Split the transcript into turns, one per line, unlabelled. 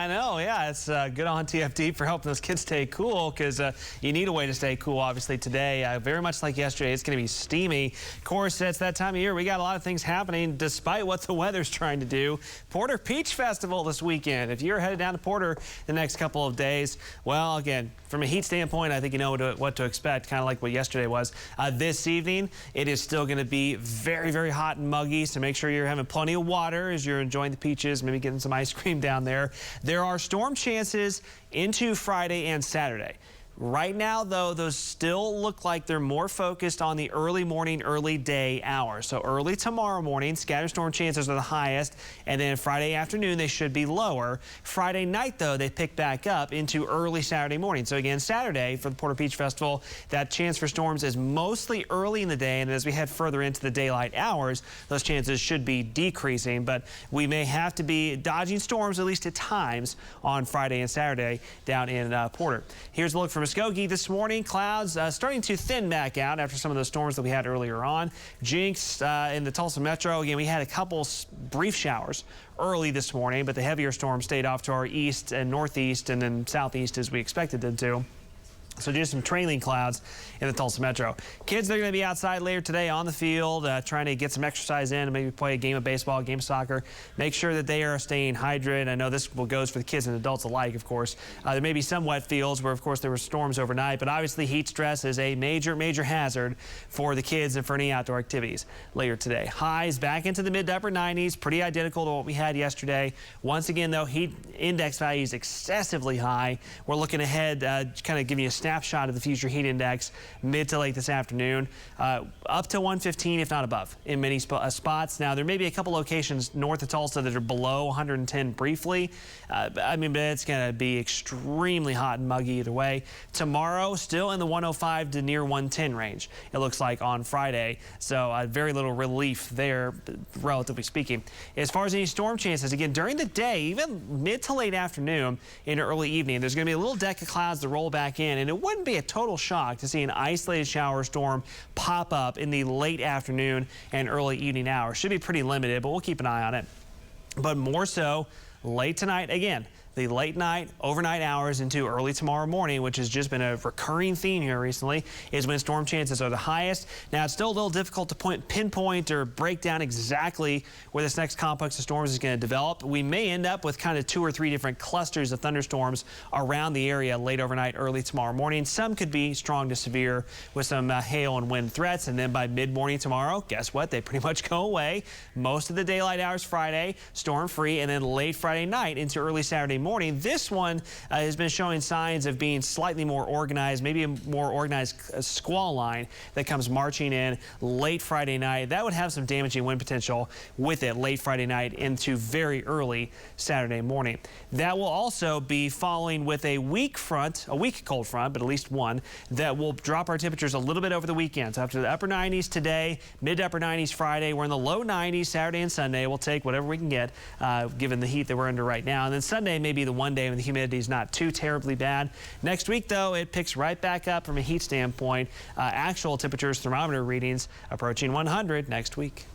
I know, yeah, it's good on TFD for helping those kids stay cool because you need a way to stay cool, obviously, today. Very much like yesterday, it's going to be steamy. Of course, it's that time of year. We got a lot of things happening despite what the weather's trying to do. Porter Peach Festival this weekend. If you're headed down to Porter the next couple of days, well, again, from a heat standpoint, I think you know what to expect, kind of like what yesterday was. This evening, it is still going to be very, very hot and muggy, so make sure you're having plenty of water as you're enjoying the peaches, maybe getting some ice cream down there. There are storm chances into Friday and Saturday. Right now, though, those still look like they're more focused on the early morning, early day hours. So early tomorrow morning, scattered storm chances are the highest, and then Friday afternoon, they should be lower. Friday night, though, they pick back up into early Saturday morning. So again, Saturday for the Porter Peach Festival, that chance for storms is mostly early in the day, and as we head further into the daylight hours, those chances should be decreasing, but we may have to be dodging storms at least at times on Friday and Saturday down in Porter. Here's a look from Muskogee this morning. Clouds starting to thin back out after some of those storms that we had earlier on. Jinx in the Tulsa Metro. Again, we had a couple brief showers early this morning, but the heavier storms stayed off to our east and northeast and then southeast as we expected them to. So just some trailing clouds in the Tulsa Metro. Kids, they're going to be outside later today on the field, trying to get some exercise in and maybe play a game of baseball, a game of soccer. Make sure that they are staying hydrated. I know this goes for the kids and adults alike, of course. There may be some wet fields where, of course, there were storms overnight, but obviously heat stress is a major, major hazard for the kids and for any outdoor activities later today. Highs back into the mid to upper 90s, pretty identical to what we had yesterday. Once again, though, heat index values excessively high. We're looking ahead, kind of giving you a snapshot of the future heat index mid to late this afternoon, up to 115 if not above in many spots. Now there may be a couple locations north of Tulsa that are below 110 briefly. I mean, but it's going to be extremely hot and muggy either way. Tomorrow still in the 105 to near 110 range, it looks like on Friday, so very little relief there relatively speaking. As far as any storm chances, again during the day, even mid to late afternoon into early evening, there's going to be a little deck of clouds that roll back in, and it wouldn't be a total shock to see an isolated shower storm pop up in the late afternoon and early evening hours. Should be pretty limited, but we'll keep an eye on it. But more so late tonight, again, the late night, overnight hours into early tomorrow morning, which has just been a recurring theme here recently, is when storm chances are the highest. Now, it's still a little difficult to pinpoint or break down exactly where this next complex of storms is going to develop. We may end up with kind of 2 or 3 different clusters of thunderstorms around the area late overnight, early tomorrow morning. Some could be strong to severe with some hail and wind threats, and then by mid-morning tomorrow, guess what? They pretty much go away. Most of the daylight hours Friday, storm-free, and then late Friday night into early Saturday morning. This one has been showing signs of being slightly more organized, maybe a more organized squall line that comes marching in late Friday night. That would have some damaging wind potential with it late Friday night into very early Saturday morning. That will also be following with a weak cold front, but at least one, that will drop our temperatures a little bit over the weekend. So after the upper 90s today, mid to upper 90s Friday, we're in the low 90s Saturday and Sunday. We'll take whatever we can get given the heat that we're under right now. And then Sunday may be the one day when the humidity is not too terribly bad. Next week, though, it picks right back up from a heat standpoint. Actual temperatures, thermometer readings approaching 100 next week.